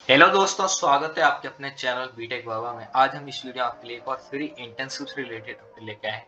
Hello दोस्तों, स्वागत है आपके अपने चैनल बीटेक बाबा में। आज हम इस वीडियो आपके लिए एक और फ्री इंटर्नशिप से रिलेटेड टॉपिक लेके आए हैं।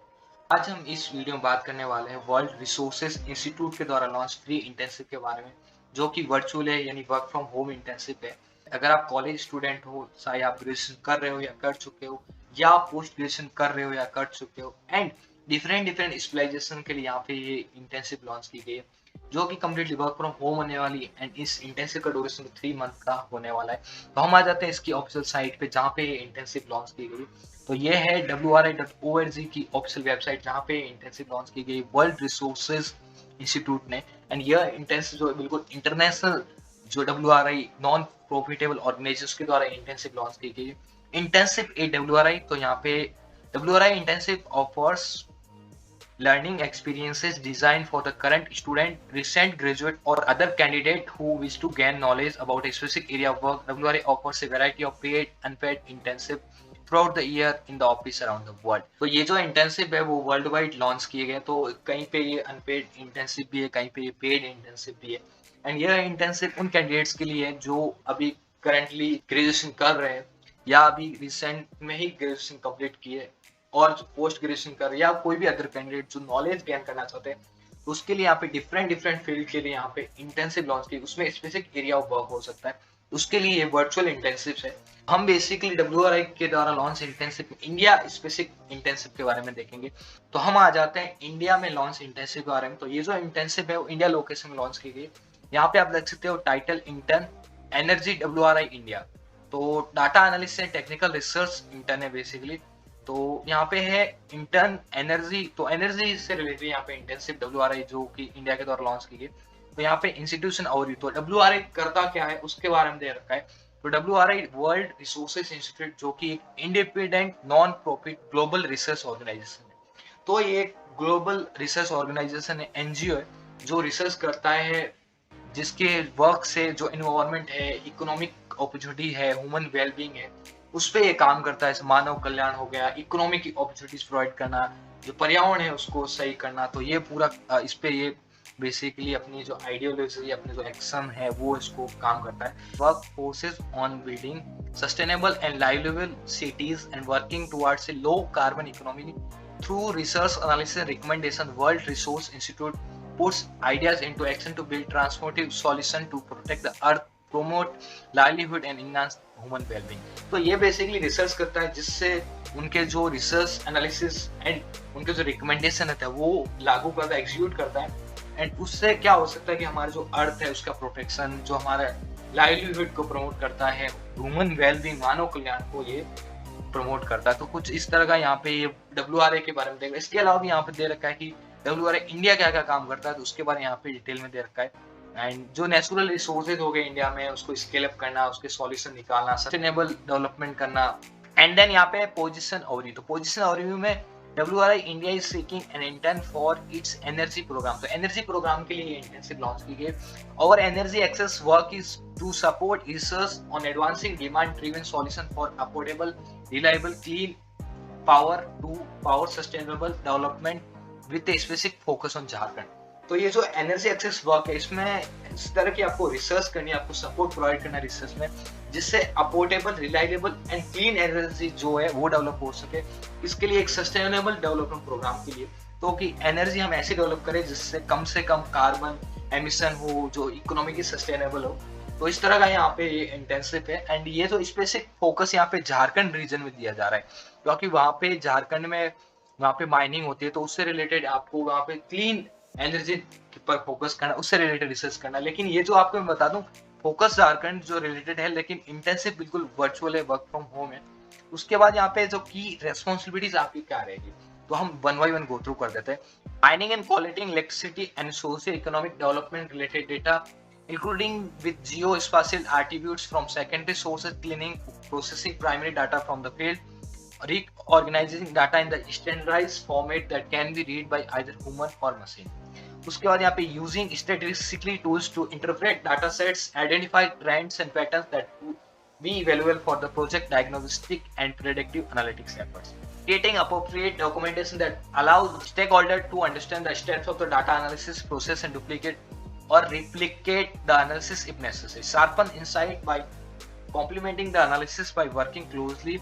आज हम इस वीडियो में बात करने वाले हैं वर्ल्ड रिसोर्सेज इंस्टीट्यूट के द्वारा लॉन्च फ्री इंटर्नशिप के बारे में, जो कि वर्चुअल है यानी वर्क फ्रॉम होम इंटर्नशिप है। अगर आप कॉलेज स्टूडेंट हो, चाहे आप ग्रेजुएशन कर रहे हो या कर चुके हो, या आप पोस्ट ग्रेजुएशन कर रहे हो या कर चुके हो, एंड डिफरेंट डिफरेंट स्पेशलाइजेशन के लिए यहाँ पे ये इंटर्नशिप लॉन्च की गई है, जो कि कम्प्लीटली वर्क फ्रॉम होम होने वाली है। एंड इस इंटर्नशिप का ड्यूरेशन 3 मंथ का होने वाला है। तो हम आ जाते हैं इसकी ऑफिशियल साइट पे, जहाँ पे इंटर्नशिप लॉन्च की गई। तो ये है wri.org की ऑफिशियल वेबसाइट, जहाँ पे इंटर्नशिप लॉन्च की गई वर्ल्ड रिसोर्सेज इंस्टीट्यूट ने। एंड यह इंटर्नशिप जो है बिल्कुल इंटरनेशनल, जो WRI नॉन प्रॉफिटेबल ऑर्गेनाइजेशन के द्वारा इंटर्नशिप लॉन्च की गई। इंटर्नशिप ए WRI, तो यहाँ पे WRI internship offers learning experiences designed for the current student, recent graduate, or other candidate who wish to gain knowledge about a specific area of work. WRI offers a variety of paid, unpaid internship throughout the year in the office around the world. तो ये जो internship है वो world wide launch किए गए। तो कहीं पे ये अनपेड इंटर्नशिप भी है, कहीं पे ये पेड इंटर्नशिप भी है। एंड यह इंटर्नशिप उन कैंडिडेट्स के लिए है जो अभी करंटली ग्रेजुएशन कर रहे हैं, या अभी रिसेंट में ही ग्रेजुएशन कंप्लीट किए और पोस्ट ग्रेजुएशन कर, या कोई भी अदर कैंडिडेट जो नॉलेज गेन करना चाहते हैं। तो उसके लिए यहाँ पे डिफरेंट डिफरेंट फील्ड के लिए यहाँ पे इंटर्नशिप लॉन्च की, उसमें स्पेसिफिक एरिया ऑफ वर्क हो सकता है। उसके लिए ये वर्चुअल इंटर्नशिप है। हम बेसिकली WRI के द्वारा launch internship, India specific internship के बारे में देखेंगे। तो हम आ जाते हैं इंडिया में लॉन्च इंटर्नशिप के बारे में। तो ये जो इंटर्नशिप है वो इंडिया लोकेशन में लॉन्च की गई। यहाँ पे आप देख सकते हो title intern energy WRI India. तो data analyst and technical research intern है बेसिकली। तो यहाँ पे है इंटर्न एनर्जी, तो एनर्जी से रिलेटेड यहाँ पे इंटर्नशिप WRI जो कि इंडिया के द्वारा लॉन्च की गई। तो यहाँ पे इंस्टीट्यूशन और तो WRI करता क्या है उसके बारे में दे रखा है। तो WRI वर्ल्ड रिसोर्सेज इंस्टीट्यूट, जो कि एक independent non profit global research organisation है। तो ये एक ग्लोबल रिसर्च ऑर्गेनाइजेशन है, NGO है, जो रिसर्च करता है, जिसके वर्क से जो इन्वायरमेंट है, इकोनॉमिक अपॉर्चुनिटी है, ह्यूमन वेलबींग है, उस पे ये काम करता है। मानव कल्याण हो गया, इकोनॉमिक अपॉर्चुनिटीज प्रोवाइड करना, जो पर्यावरण है उसको सही करना। तो ये पूरा इस पे ये बेसिकली अपनी जो आइडियोलॉजी, अपने जो एक्शन है वो इसको काम करता है। Work forces on building sustainable and liveable cities and working towards a low carbon economy through research analysis recommendation. World resource institute puts ideas into action to build transformative solution to protect the earth, promote livelihood and enhance human well-being। तो ये basically research करता है, जिससे उनके जो research analysis and उनके जो recommendation रहता है वो लागू करता है, एग्जीक्यूट करता है। एंड उससे क्या हो सकता है कि हमारे जो अर्थ है उसका प्रोटेक्शन, जो हमारा लाइवलीहुड को प्रमोट करता है, ह्यूमन वेलबींग, मानव कल्याण को ये प्रमोट करता है। तो कुछ इस तरह का यहाँ पे ये WRI के बारे में देखा। इसके अलावा भी यहाँ पे दे रखा है कि WRI इंडिया क्या क्या काम करता है, तो उसके बारे में यहाँ पे डिटेल में दे रखा है। एंड जो नेचुरल रिसोर्सेज हो गए इंडिया में, उसको स्केल अप करना, उसके सॉल्यूशन निकालना, सस्टेनेबल डेवलपमेंट करना। एंड देन यहाँ पे पोजीशन ओवरव्यू। तो पोजीशन ओवरव्यू में WRI India is seeking an intern for its energy programme. तो एनर्जी प्रोग्राम के लिए इंटर्नशिप लॉन्च की गई। और energy access work is to support research on advancing demand driven solution for affordable, reliable, clean power to power sustainable development with a specific focus on Jharkhand. तो ये जो energy access work है, इसमें इस तरह की आपको रिसर्च करनी है, आपको सपोर्ट प्रोवाइड करना है रिसर्च में, जिससे affordable, reliable and clean energy जो है वो डेवलप हो सके। इसके लिए एक सस्टेनेबल डेवलपमेंट प्रोग्राम के लिए, तो कि एनर्जी हम ऐसे डेवलप करें जिससे कम कार्बन एमिशन हो, जो इकोनॉमिकली सस्टेनेबल हो। तो इस तरह का यहाँ पे ये इंटेंसिव है। एंड ये जो स्पेसिफिक फोकस यहाँ पे झारखंड रीजन में दिया जा रहा है, क्योंकि वहाँ पे झारखंड में वहाँ पे माइनिंग होती है, तो उससे रिलेटेड आपको वहाँ पे क्लीन एनर्जी पर फोकस करना, उससे रिलेटेड रिसर्च करना। लेकिन ये जो आपको मैं बता दूं, फोकस झारखंड जो रिलेटेड है, लेकिन इंटेंसिव बिल्कुल वर्चुअल है, वर्क फ्रॉम होम है। उसके बाद यहाँ पे जो की रेस्पॉन्सिबिलिटीज आपकी क्या रहेगी, तो हम one by one go through कर देते हैं। Mining and quality electricity and socio economic development related data including with geospatial attributes from secondary sources, cleaning, processing primary data from the field, reorganizing data in the standardized format that can be read by either human or machine। उसके बाद यहाँ पे using statistically tools to interpret data sets, identify trends and patterns that would be valuable for the project diagnostic and predictive analytics efforts। Creating appropriate documentation that allows stakeholders to understand the steps of the data analysis process and duplicate or replicate the analysis if necessary। Sharpen insight by complementing the analysis by working closely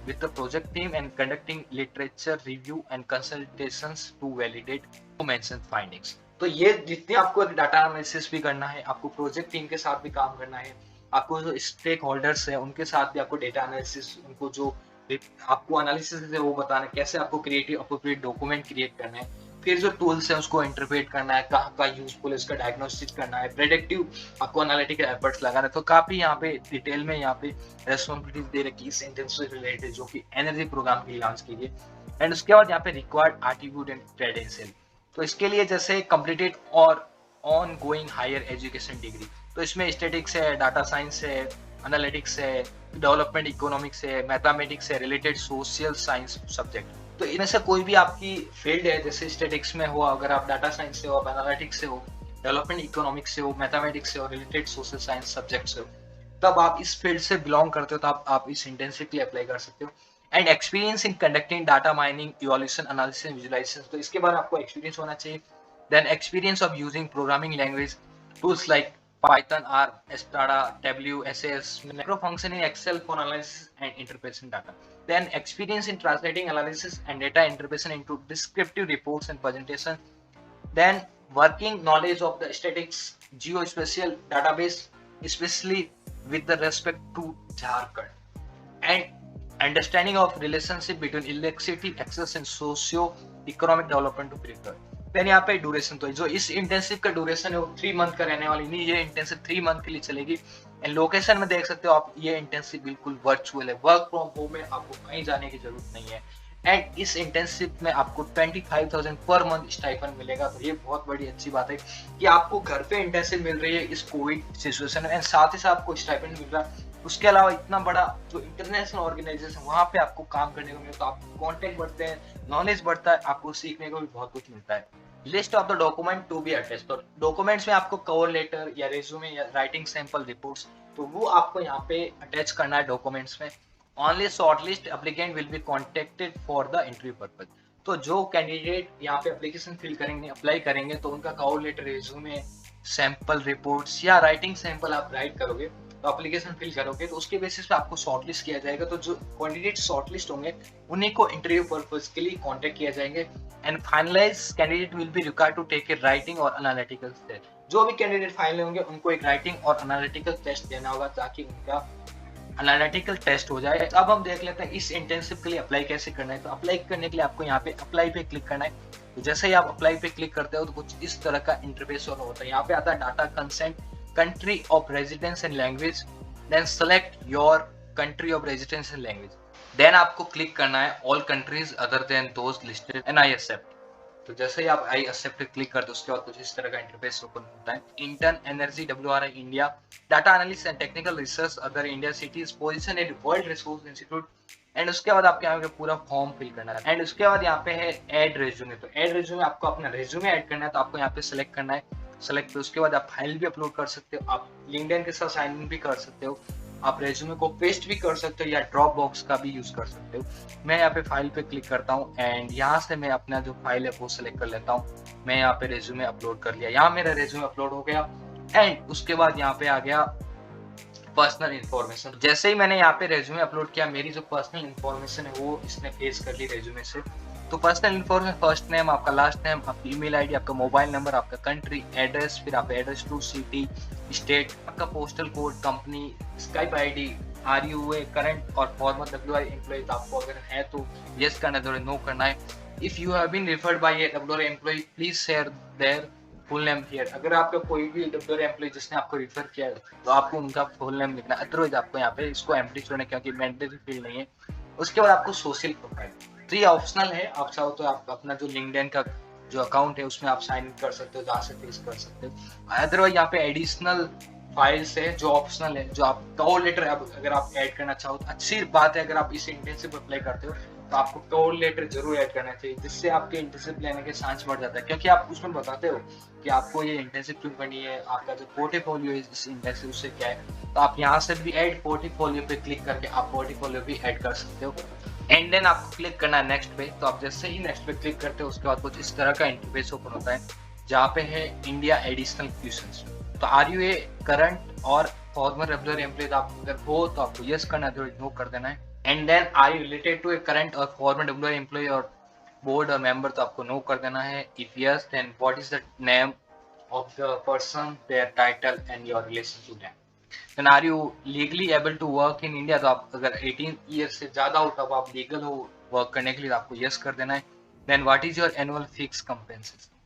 with the project team and conducting literature review and consultations to validate to mentioned findings। तो ये जितने आपको data analysis भी करना है, आपको project team के साथ भी काम करना है, आपको जो स्टेक होल्डर्स है उनके साथ भी आपको डेटा एनालिसिस, उनको जो आपको एनालिसिस है वो बताना है, कैसे आपको क्रिएटिव अप्रोप्रिएट डॉक्यूमेंट क्रिएट करना है, फिर जो टूल्स है उसको इंटरप्रेट करना है, कहाँ का यूजफुल है उसका डायग्नोस्टिक करना है, प्रेडिक्टिव आपको एनालिटिकल एफर्ट्स लगाना है। तो काफी यहाँ पे डिटेल में यहाँ पे रेस्पॉन्सिबिलिटीज दे रखी इस इंटेंसिव से रिलेटेड जो कि एनर्जी प्रोग्राम के लिए लॉन्च कीजिए। एंड उसके बाद यहाँ पे रिक्वायर्ड एट्रीब्यूट एंड क्रेडेंशियल, तो इसके लिए जैसे कंप्लीटेड और on going higher education degree, तो इसमें स्टैटिक्स है, डाटा साइंस है, एनालिटिक्स है, डेवलपमेंट इकोनॉमिक्स है, मैथमेटिक्स है, रिलेटेड सोशल साइंस सब्जेक्ट। तो इनमें से कोई भी आपकी फील्ड है, जैसे स्टैटिक्स में हो, अगर आप डाटा साइंस से हो, आप एनालिटिक्स से हो, डेवलपमेंट इकोनॉमिक्स से हो, मैथमेटिक्स से हो, रिलेटेड सोशल साइंस सब्जेक्ट से हो, तब आप इस फील्ड से बिलोंग करते हो, तो आप इस इंटेंसिव के लिए अप्लाई कर सकते हो। And experience in conducting data mining, evolution, analysis, visualisation, तो इसके बारे में आपको एक्सपीरियंस होना चाहिए। Then experience of using programming language tools like Python, R, Stata, W, SAS, macro function in Excel for analysis and interpretation data. Then experience in translating analysis and data interpretation into descriptive reports and presentation. Then working knowledge of the statics, geospatial database, especially with the respect to Jharkhand. And understanding of relationship between electricity access and socio-economic development to prepare. Then यहाँ पे duration, तो जो इस intensive का duration है वो 3 month का रहने वाली नहीं, ये इंटेंसिव 3 मंथ के लिए चलेगी। एंड लोकेशन में देख सकते हो आप, ये इंटेंसिव बिल्कुल वर्चुअल है, वर्क फ्रॉम होम है, आपको कहीं जाने की जरूरत नहीं है। एंड इस इंटेंसिव में आपको 25,000 पर मंथ स्टाइपेंड मिलेगा, तो ये बहुत बड़ी अच्छी बात है कि आपको घर पे इंटेंसिव मिल रही है इस कोविड सिचुएशन में, एंड साथ ही साथ आपको स्टाइपेंड मिल रहा है। उसके अलावा इतना बड़ा जो इंटरनेशनल ऑर्गेनाइजेशन वहाँ पे आपको काम करने को मिले, तो आपको कॉन्टेक्ट बढ़ते हैं, नॉलेज बढ़ता है, आपको सीखने को भी बहुत कुछ मिलता है। List of the document to be attached, तो डॉक्यूमेंट्स में आपको कवर लेटर या रेज्यूमे या राइटिंग सैंपल रिपोर्ट्स, तो वो आपको यहाँ पे अटैच करना है डॉक्यूमेंट्स में। Only shortlist applicant will be contacted for the interview purpose, तो जो कैंडिडेट यहाँ पे एप्लीकेशन फिल करेंगे, अप्लाई करेंगे, तो उनका cover letter, resume, sample reports या राइटिंग सैंपल आप राइट करोगे, तो एप्लीकेशन फिल करोगे, तो उसके बेसिस पे आपको शॉर्टलिस्ट किया जाएगा। तो जो कैंडिडेट शॉर्टलिस्ट होंगे उन्हीं को इंटरव्यू पर्पस के लिए कांटेक्ट किया जाएंगे। And finalise candidate will be required to take a writing और एनालिटिकल टेस्ट, जो भी कैंडिडेट फाइनल होंगे उनको एक राइटिंग और एनालिटिकल टेस्ट देना होगा ताकि उनका एनालिटिकल टेस्ट हो जाए। अब हम देख लेते हैं इस इंटेंसिव के लिए अप्लाई कैसे करना है। तो अप्लाई करने के लिए आपको यहाँ पे अप्लाई पे क्लिक करना है। तो जैसे ही आप अप्लाई पे क्लिक करते हो तो कुछ इस तरह का इंटरफेस होता है। यहाँ पे आता है data consent, country of residence and language, then select your country of residence and language, then आपको क्लिक करना है all countries other than those listed and I accept. तो जैसे ही आप आई एक्सेप्ट पे क्लिक करते हो उसके बाद कुछ इस तरह का इंटरफेस ओपन होता है। Intern energy WRI India, data analyst and technical research other India cities, position at world resource institute, and उसके बाद आपके यहाँ पे पूरा फॉर्म फिल करना है। एंड उसके बाद यहाँ पे है ऐड रेज्यूमे, तो ऐड रेज्यूमे आपको अपना रेज्यूमे ऐड करना है, तो आपको यहाँ पे सिलेक्ट करना है। सेलेक्ट पे उसके बाद आप फाइल भी अपलोड कर सकते हो, आप लिंक्डइन के साथ साइन इन भी कर सकते हो, आप रेज्यूमे को पेस्ट भी कर सकते हो या ड्रॉप बॉक्स का भी यूज कर सकते हो। मैं यहाँ पे फाइल पे क्लिक करता हूँ एंड यहाँ से मैं अपना जो फाइल है वो सिलेक्ट कर लेता हूँ। मैं यहाँ पे रेज्यूमे अपलोड कर लिया, यहाँ मेरा रेज्यूमे अपलोड हो गया। एंड उसके बाद यहाँ पे आ गया पर्सनल इन्फॉर्मेशन। जैसे ही मैंने यहाँ पे रेज्यूमे अपलोड किया, मेरी जो पर्सनल इन्फॉर्मेशन है वो इसने फेस कर ली रेज्यूमे से। तो पर्सनल इन्फॉर्मेशन, फर्स्ट नेम, आपका लास्ट नेम, आपकी ईमेल आईडी, आपका मोबाइल नंबर, आपका कंट्री एड्रेस, फिर आपका एड्रेस टू सिटी स्टेट, आपका postal code, company, Skype ID, are you a current और फॉर्मर WRI एम्प्लॉय, तो आपको अगर है तो यस करना है, नो करना है। If you have been referred by a WRI employ please share their full name here. अगर आपका कोई भी WRI एम्प्लॉय जिसने आपको रेफर किया है तो आपको उनका फुल नेम लिखना है, अदरवाइज आपको यहाँ पे इसको एम्प्टी छोड़ना क्योंकि मैंडेटरी फील्ड नहीं है। उसके बाद आपको सोशल प्रोफाइल, तो ये ऑप्शनल है, आप चाहो तो आप अपना जो लिंक्डइन का जो अकाउंट है उसमें आप साइन इन कर सकते हो, जहाँ से फेस कर सकते हो। अदरवाइज यहाँ पे एडिशनल फाइल्स है जो ऑप्शनल है, जो आप कवर लेटर अगर आप ऐड करना चाहो तो अच्छी बात है। अगर आप इस इंटेंसिव अप्लाई करते हो तो आपको कवर लेटर जरूर ऐड करना चाहिए, जिससे आपके इंटेंसिव लेने के चांस बढ़ जाता है, क्योंकि आप उसमें बताते हो कि आपको ये इंटेंसिव क्यों करनी है, आपका जो पोर्टफोलियो है इस इंटेंसिव उससे क्या है। तो आप यहाँ से भी ऐड पोर्टफोलियो पे क्लिक करके आप पोर्टफोलियो भी ऐड कर सकते हो। एंड देन आपको क्लिक करना है नेक्स्ट पे। तो आप जैसे ही नेक्स्ट पे क्लिक करते हो उसके बाद कुछ इस तरह का इंटरफेस ओपन होता है, जहाँ पे है इंडिया एडिशनल क्वेश्चंस। तो आर यू ए करंट और फॉर्मर रेगुलर एम्प्लॉय, आप अगर हो तो आपको यस करना है, नो कर देना है। And then are you related to a current और फॉर्मर रेगुलर एम्प्लॉय और बोर्ड और मेंबर, तो आपको नो कर देना है। If yes then what is the name of the person, their title and your relation to them. Then are you legally able to work in India, तो आप अगर 18 ईयर से ज्यादा हो तब आप लीगल हो वर्क करने के लिए, आपको यस कर देना है। Then what is your annual fix compensation,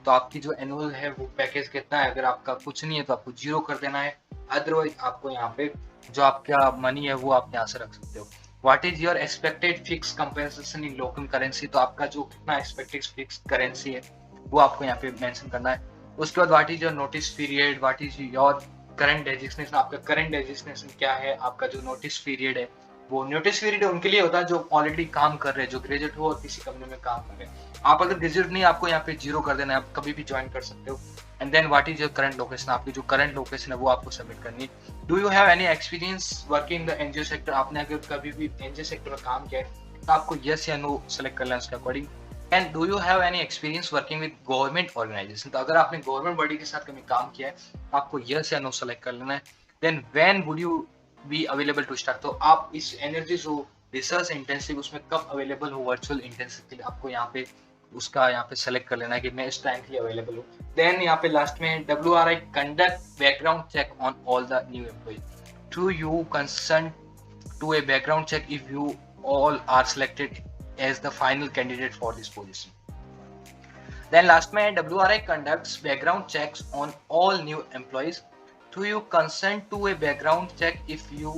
तो आपकी जो एनुअल है वो पैकेज कितना है, अगर आपका कुछ नहीं है तो आपको 0 कर देना है, अदरवाइज आपको यहाँ पे जो आपका मनी है वो आप यहाँ से रख सकते हो। What is your expected fix compensation in local currency, तो आपका जो कितना एक्सपेक्टेड फिक्स करेंसी है वो आपको यहाँ पे मेंशन करना है। उसके बाद what is your notice period, what is your current designation, आपका करंट डेजिग्नेशन क्या है, आपका जो नोटिस पीरियड है वो नोटिस पीरियड उनके लिए होता है जो ऑलरेडी काम कर रहे हैं, जो ग्रेजुएट हो और किसी कंपनी में काम कर रहे हैं। आप अगर ग्रेजुएट नहीं, आपको यहाँ पे 0 कर देना है, आप कभी भी ज्वाइन कर सकते हो। And then what is your current location, आपकी जो करंट लोकेशन है वो आपको सबमिट करनी है। Do you have any experience working in the NGO sector, आपने अगर कभी भी एनजीओ सेक्टर में काम किया है तो आपको यस या नो सेलेक्ट कर लेना उसके according. And do you have any experience working with government organisation, तो अगर आपने गवर्नमेंट बॉडी के साथ कभी काम किया है आपको यस या नो सेलेक्ट कर लेना है। Then when would you be available to start, तो आप इस एनर्जी जो रिसर्च इंटेंसिव उसमें कब अवेलेबल हो वर्चुअल इंटेंसिव के लिए, आपको यहाँ पे उसका यहाँ पे सेलेक्ट कर लेना है कि मैं इस टाइम के लिए अवेलेबल हूँ। देन यहाँ पे लास्ट में WRI conduct background check on all the new employ, to you concern to a background check if you all are selected as the final candidate for this position. Then last में WRI conducts background checks on all new employs, do you consent to a background check if you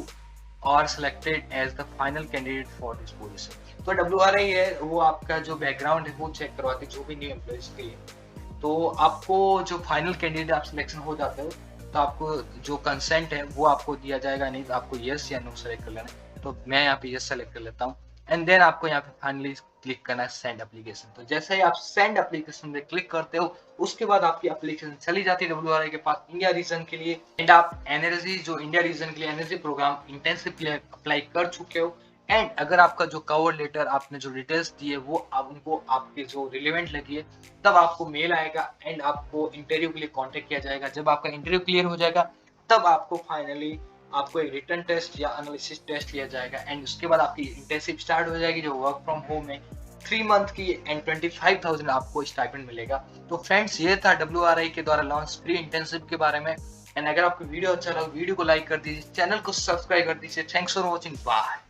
are selected as the final candidate for this position, तो WRI है वो आपका जो background है वो check करवाती है जो भी न्यू एम्प्लॉयज के लिए। तो आपको जो फाइनल कैंडिडेट आप सिलेक्शन हो जाते हो तो आपको जो कंसेंट है वो आपको दिया जाएगा, नहीं तो आपको यस या नो सेलेक्ट कर लेना है। तो मैं यहाँ पे यस सेलेक्ट कर लेता हूँ। एंड देन आपको यहाँ पे फाइनली क्लिक करना है सेंड एप्लीकेशन, तो जैसे ही आप सेंड एप्लीकेशन पे क्लिक करते हो उसके बाद आपकी एप्लीकेशन चली जाती है WRI के पास इंडिया रीजन के लिए। एंड आप एनर्जी जो इंडिया रीजन के लिए एनर्जी प्रोग्राम इंटेंसिव के लिए अप्लाई कर चुके हो। एंड अगर आपका जो कवर लेटर आपने जो डिटेल्स दी है वो उनको आपके जो रिलेवेंट लगी है तब आपको मेल आएगा एंड आपको इंटरव्यू के लिए कॉन्टेक्ट किया जाएगा। जब आपका इंटरव्यू क्लियर हो जाएगा तब आपको फाइनली आपको एक रिटर्न टेस्ट या एनालिसिस टेस्ट लिया जाएगा एंड उसके बाद आपकी इंटर्नशिप स्टार्ट हो जाएगी जो वर्क फ्रॉम होम में 3 मंथ की एंड 25,000 आपको स्टाइपेंड मिलेगा। तो फ्रेंड्स ये था WRI के द्वारा लॉन्च फ्री इंटर्नशिप के बारे में। एंड अगर आपको वीडियो अच्छा लगा वीडियो को लाइक कर दीजिए, चैनल को सब्सक्राइब कर दीजिए। Thanks for watching, bye.